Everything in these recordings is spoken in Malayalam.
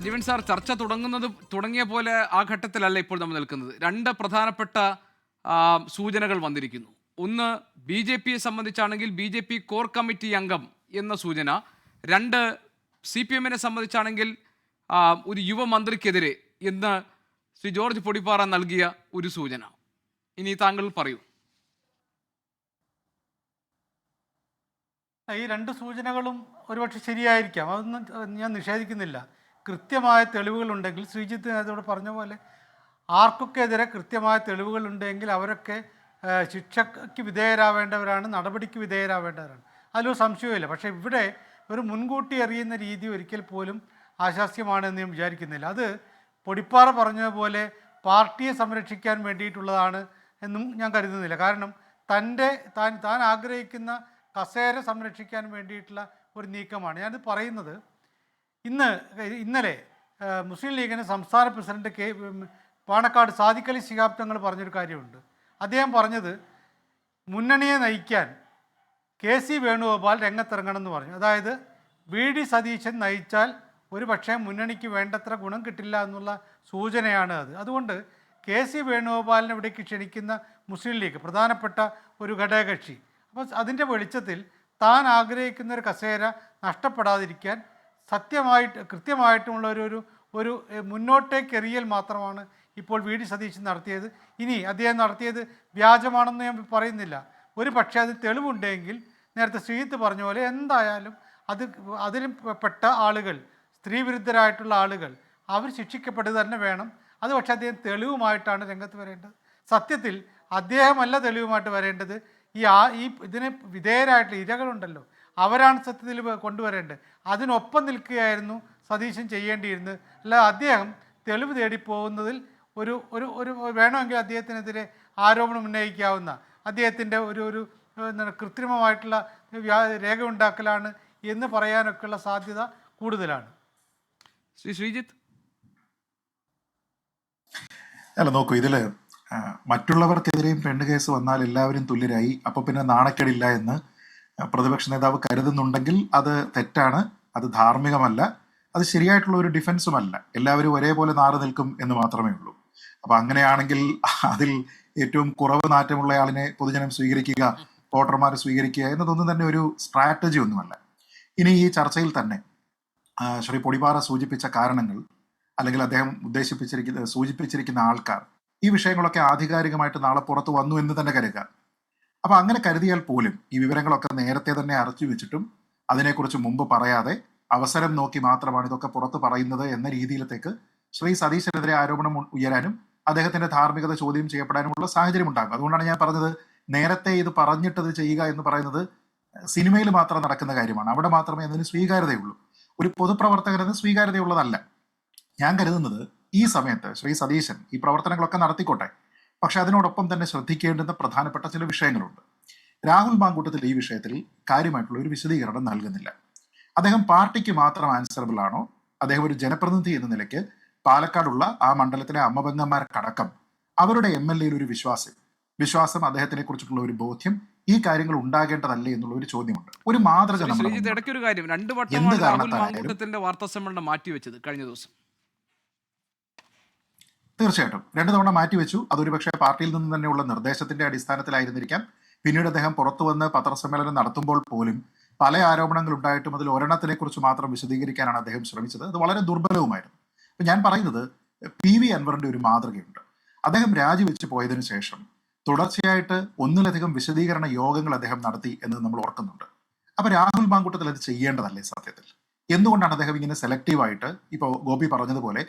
ജീവൻ സാർ, ചർച്ച തുടങ്ങിയ പോലെ ആ ഘട്ടത്തിലല്ല ഇപ്പോൾ നമ്മൾ നിൽക്കുന്നത്. രണ്ട് പ്രധാനപ്പെട്ട സൂചനകൾ വന്നിരിക്കുന്നു. ഒന്ന്, ബി ജെ പിയെ സംബന്ധിച്ചാണെങ്കിൽ B J P core committee അംഗം എന്ന സൂചന. രണ്ട്, സി പി എമ്മിനെ സംബന്ധിച്ചാണെങ്കിൽ ഒരു യുവമന്ത്രിക്കെതിരെ എന്ന് ശ്രീ ജോർജ് പൊടിപ്പാറ നൽകിയ ഒരു സൂചന. ഇനി താങ്കൾ പറയൂ. ഈ രണ്ട് സൂചനകളും ഒരുപക്ഷെ ശരിയായിരിക്കാം, അതൊന്നും ഞാൻ നിഷേധിക്കുന്നില്ല. കൃത്യമായ തെളിവുകളുണ്ടെങ്കിൽ, ശ്രീജിത്ത് നേരത്തോട് പറഞ്ഞ പോലെ ആർക്കൊക്കെ എതിരെ കൃത്യമായ തെളിവുകളുണ്ടെങ്കിൽ അവരൊക്കെ ശിക്ഷയ്ക്ക് വിധേയരാവേണ്ടവരാണ്, നടപടിക്ക് വിധേയരാവേണ്ടവരാണ്. അതിലൊരു സംശയമില്ല. പക്ഷേ ഇവിടെ ഒരു മുൻകൂട്ടി അറിയുന്ന രീതി ഒരിക്കൽ പോലും ആശാസ്യമാണെന്ന് ഞാൻ വിചാരിക്കുന്നില്ല. അത് പൊടിപ്പാറ പറഞ്ഞതുപോലെ പാർട്ടിയെ സംരക്ഷിക്കാൻ വേണ്ടിയിട്ടുള്ളതാണ് എന്നും ഞാൻ കരുതുന്നില്ല. കാരണം താൻ ആഗ്രഹിക്കുന്ന കസേര സംരക്ഷിക്കാൻ വേണ്ടിയിട്ടുള്ള ഒരു നീക്കമാണ് ഞാനിത് പറയുന്നത്. ഇന്നലെ മുസ്ലിം ലീഗിൻ്റെ സംസ്ഥാന പ്രസിഡന്റ് പാണക്കാട് സാദിഖ് അലി ശിഹാബ് തങ്ങൾ പറഞ്ഞൊരു കാര്യമുണ്ട്. അദ്ദേഹം പറഞ്ഞത് മുന്നണിയെ നയിക്കാൻ കെ.സി. വേണുഗോപാൽ രംഗത്തിറങ്ങണം എന്ന് പറഞ്ഞു. അതായത് വി ഡി സതീശൻ നയിച്ചാൽ ഒരു പക്ഷേ മുന്നണിക്ക് വേണ്ടത്ര ഗുണം കിട്ടില്ല എന്നുള്ള സൂചനയാണ് അത്. അതുകൊണ്ട് കെ.സി. വേണുഗോപാലിനെ ഇവിടേക്ക് ക്ഷണിക്കുന്ന മുസ്ലിം ലീഗ് പ്രധാനപ്പെട്ട ഒരു ഘടകകക്ഷി. അപ്പോൾ അതിൻ്റെ വെളിച്ചത്തിൽ താൻ ആഗ്രഹിക്കുന്ന ഒരു കസേര നഷ്ടപ്പെടാതിരിക്കാൻ കൃത്യമായിട്ടുമുള്ള ഒരു മുന്നോട്ടേക്കെറിയൽ മാത്രമാണ് ഇപ്പോൾ വി ഡി സതീശൻ നടത്തിയത്. ഇനി അദ്ദേഹം നടത്തിയത് വ്യാജമാണെന്ന് ഞാൻ പറയുന്നില്ല. ഒരു പക്ഷേ അത് തെളിവുണ്ടെങ്കിൽ നേരത്തെ ശ്രീജിത്ത് പറഞ്ഞ പോലെ എന്തായാലും അതിൽ പെട്ട ആളുകൾ, സ്ത്രീവിരുദ്ധരായിട്ടുള്ള ആളുകൾ, അവർ ശിക്ഷിക്കപ്പെടുക തന്നെ വേണം. അത് പക്ഷേ അദ്ദേഹം തെളിവുമായിട്ടാണ് രംഗത്ത് വരേണ്ടത്. സത്യത്തിൽ അദ്ദേഹമല്ല തെളിവുമായിട്ട് വരേണ്ടത്. ഇതിന് വിധേയരായിട്ടുള്ള ഇരകളുണ്ടല്ലോ, അവരാണ് സത്യത്തിൽ കൊണ്ടുവരേണ്ടത്. അതിനൊപ്പം നിൽക്കുകയായിരുന്നു സതീശൻ ചെയ്യേണ്ടിയിരുന്നത്. അല്ല അദ്ദേഹം തെളിവ് തേടിപ്പോകുന്നതിൽ ഒരു വേണമെങ്കിൽ അദ്ദേഹത്തിനെതിരെ ആരോപണം ഉന്നയിക്കാവുന്ന, അദ്ദേഹത്തിൻ്റെ ഒരു കൃത്രിമമായിട്ടുള്ള രേഖ ഉണ്ടാക്കലാണ് എന്ന് പറയാനൊക്കെയുള്ള സാധ്യത കൂടുതലാണ്. ശ്രീജിത്ത്, അല്ല നോക്കൂ, ഇതില് മറ്റുള്ളവർക്കെതിരെയും പെണ്ണ് കേസ് വന്നാൽ എല്ലാവരും തുല്യരായി, അപ്പോൾ പിന്നെ നാണക്കേടില്ല എന്ന് പ്രതിപക്ഷ നേതാവ് കരുതുന്നുണ്ടെങ്കിൽ അത് തെറ്റാണ്, അത് ധാർമ്മികമല്ല, അത് ശരിയായിട്ടുള്ള ഒരു ഡിഫൻസുമല്ല. എല്ലാവരും ഒരേപോലെ നാറ് നിൽക്കും എന്ന് മാത്രമേ ഉള്ളൂ. അപ്പം അങ്ങനെയാണെങ്കിൽ അതിൽ ഏറ്റവും കുറവ് നാറ്റമുള്ള ആളിനെ പൊതുജനം സ്വീകരിക്കുക, വോട്ടർമാർ സ്വീകരിക്കുക എന്നതൊന്നും തന്നെ ഒരു സ്ട്രാറ്റജി ഒന്നുമല്ല. ഇനി ഈ ചർച്ചയിൽ തന്നെ ശ്രീ പൊടിപ്പാറ സൂചിപ്പിച്ച കാരണങ്ങൾ, അല്ലെങ്കിൽ അദ്ദേഹം സൂചിപ്പിച്ചിരിക്കുന്ന ആൾക്കാർ, ഈ വിഷയങ്ങളൊക്കെ ആധികാരികമായിട്ട് നാളെ പുറത്തു വന്നു എന്ന് തന്നെ കരുതുക. അപ്പം അങ്ങനെ കരുതിയാൽ പോലും ഈ വിവരങ്ങളൊക്കെ നേരത്തെ തന്നെ അറച്ചു വെച്ചിട്ടും അതിനെക്കുറിച്ച് മുമ്പ് പറയാതെ അവസരം നോക്കി മാത്രമാണ് ഇതൊക്കെ പുറത്ത് പറയുന്നത് എന്ന രീതിയിലത്തേക്ക് ശ്രീ സതീശനെതിരെ ആരോപണം ഉയരാനും അദ്ദേഹത്തിന്റെ ധാർമ്മികത ചോദ്യം ചെയ്യപ്പെടാനുമുള്ള സാഹചര്യം ഉണ്ടാകും. അതുകൊണ്ടാണ് ഞാൻ പറഞ്ഞത്, നേരത്തെ ഇത് പറഞ്ഞിട്ടത് ചെയ്യുക എന്ന് പറയുന്നത് സിനിമയിൽ മാത്രം നടക്കുന്ന കാര്യമാണ്. അവിടെ മാത്രമേ അതിന് സ്വീകാര്യതയുള്ളൂ. ഒരു പൊതുപ്രവർത്തകന് സ്വീകാര്യതയുള്ളതല്ല. ഞാൻ കരുതുന്നത് ഈ സമയത്ത് ശ്രീ സതീശൻ ഈ പ്രവർത്തനങ്ങളൊക്കെ നടത്തിക്കോട്ടെ, പക്ഷെ അതിനോടൊപ്പം തന്നെ ശ്രദ്ധിക്കേണ്ടുന്ന പ്രധാനപ്പെട്ട ചില വിഷയങ്ങളുണ്ട്. രാഹുൽ മാങ്കൂട്ടത്തിൽ ഈ വിഷയത്തിൽ കാര്യമായിട്ടുള്ള ഒരു വിശദീകരണം നൽകുന്നില്ല. അദ്ദേഹം പാർട്ടിക്ക് മാത്രം ആൻസറബിൾ ആണോ, അദ്ദേഹം ഒരു ജനപ്രതിനിധി എന്ന നിലയ്ക്ക് പാലക്കാടുള്ള ആ മണ്ഡലത്തിലെ അമ്മബന്ധന്മാർക്കടക്കം അവരുടെ MLA ഒരു വിശ്വാസം അദ്ദേഹത്തിനെ കുറിച്ചിട്ടുള്ള ഒരു ബോധ്യം, ഈ കാര്യങ്ങൾ ഉണ്ടാകേണ്ടതല്ലേ എന്നുള്ള ഒരു ചോദ്യമുണ്ട്. ഒരു മാതൃക ഇടയ്ക്കൊരു കാര്യം, 2 വട്ടമാണ് രാഹുൽ മാങ്കൂട്ടത്തിന്റെ വാർത്താസമ്മേളനം മാറ്റിവെച്ചത് കഴിഞ്ഞ ദിവസം. തീർച്ചയായിട്ടും 2 തവണ മാറ്റിവെച്ചു. അതൊരു പക്ഷേ പാർട്ടിയിൽ നിന്ന് തന്നെയുള്ള നിർദ്ദേശത്തിന്റെ അടിസ്ഥാനത്തിലായിരുന്നിരിക്കാം. പിന്നീട് അദ്ദേഹം പുറത്തു വന്ന് പത്രസമ്മേളനം നടത്തുമ്പോൾ പോലും പല ആരോപണങ്ങൾ ഉണ്ടായിട്ടും അതിൽ ഒരെണ്ണത്തിനെ കുറിച്ച് മാത്രം വിശദീകരിക്കാനാണ് അദ്ദേഹം ശ്രമിച്ചത്. അത് വളരെ ദുർബലവുമായിരുന്നു. അപ്പം ഞാൻ പറയുന്നത്, PV അൻവറിന്റെ ഒരു മാതൃകയുണ്ട്. അദ്ദേഹം രാജിവെച്ച് പോയതിനു ശേഷം തുടർച്ചയായിട്ട് ഒന്നിലധികം വിശദീകരണ യോഗങ്ങൾ അദ്ദേഹം നടത്തി എന്ന് നമ്മൾ ഓർക്കുന്നുണ്ട്. അപ്പൊ രാഹുൽ മാങ്കൂട്ടത്തിൽ അത് ചെയ്യേണ്ടതല്ലേ സത്യത്തിൽ? എന്തുകൊണ്ടാണ് അദ്ദേഹം ഇങ്ങനെ സെലക്റ്റീവായിട്ട്, ഇപ്പോൾ ഗോപി പറഞ്ഞതുപോലെ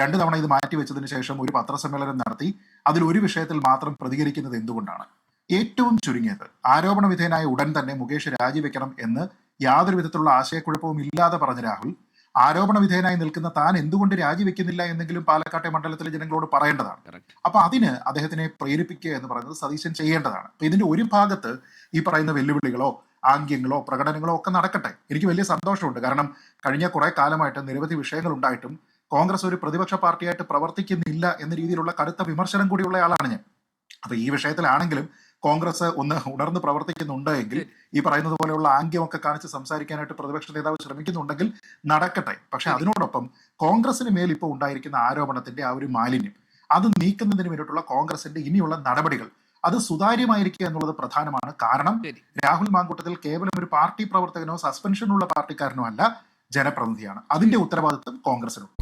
2 തവണ ഇത് മാറ്റിവെച്ചതിന് ശേഷം ഒരു പത്രസമ്മേളനം നടത്തി അതിൽ ഒരു വിഷയത്തിൽ മാത്രം പ്രതികരിക്കുന്നത് എന്തുകൊണ്ടാണ്? ഏറ്റവും ചുരുങ്ങിയത് ആരോപണ വിധേയനായ ഉടൻ തന്നെ മുകേഷ് രാജിവെക്കണം എന്ന് യാതൊരു വിധത്തിലുള്ള ആശയക്കുഴപ്പവും ഇല്ലാതെ പറഞ്ഞ രാഹുൽ, ആരോപണ വിധേയനായി നിൽക്കുന്ന താൻ എന്തുകൊണ്ട് രാജിവെക്കുന്നില്ല എന്നെങ്കിലും പാലക്കാട്ടെ മണ്ഡലത്തിലെ ജനങ്ങളോട് പറയേണ്ടതാണ്. അപ്പൊ അതിന് അദ്ദേഹത്തിനെ പ്രേരിപ്പിക്കുക എന്ന് പറയുന്നത് സതീശൻ ചെയ്യേണ്ടതാണ്. അപ്പൊ ഇതിന്റെ ഒരു ഭാഗത്ത് ഈ പറയുന്ന വെല്ലുവിളികളോ ആംഗ്യങ്ങളോ പ്രകടനങ്ങളോ ഒക്കെ നടക്കട്ടെ. എനിക്ക് വലിയ സന്തോഷമുണ്ട്. കാരണം കഴിഞ്ഞ കുറെ കാലമായിട്ട് നിരവധി വിഷയങ്ങൾ ഉണ്ടായിട്ടും കോൺഗ്രസ് ഒരു പ്രതിപക്ഷ പാർട്ടിയായിട്ട് പ്രവർത്തിക്കുന്നില്ല എന്ന രീതിയിലുള്ള കടുത്ത വിമർശനം കൂടിയുള്ള ആളാണ് ഞാൻ. അപ്പൊ ഈ വിഷയത്തിലാണെങ്കിലും കോൺഗ്രസ് ഒന്ന് ഉണർന്ന് പ്രവർത്തിക്കുന്നുണ്ട് എങ്കിൽ ഈ പറയുന്നത് പോലെയുള്ള ആംഗ്യമൊക്കെ കാണിച്ച് സംസാരിക്കാനായിട്ട് പ്രതിപക്ഷ നേതാവ് ശ്രമിക്കുന്നുണ്ടെങ്കിൽ നടക്കട്ടെ. പക്ഷെ അതിനോടൊപ്പം കോൺഗ്രസിന് മേൽ ഇപ്പോൾ ഉണ്ടായിരിക്കുന്ന ആരോപണത്തിന്റെ ആ ഒരു മാലിന്യം അത് നീക്കുന്നതിന് വേണ്ടിയിട്ടുള്ള കോൺഗ്രസിന്റെ ഇനിയുള്ള നടപടികൾ അത് സുതാര്യമായിരിക്കുക എന്നുള്ളത് പ്രധാനമാണ്. കാരണം ശരി. രാഹുൽ മാങ്കൂട്ടത്തിൽ കേവലം ഒരു പാർട്ടി പ്രവർത്തകനോ സസ്പെൻഷനുള്ള പാർട്ടിക്കാരനോ അല്ല, ജനപ്രതിനിധിയാണ്. അതിന്റെ ഉത്തരവാദിത്വം കോൺഗ്രസിനുണ്ട്.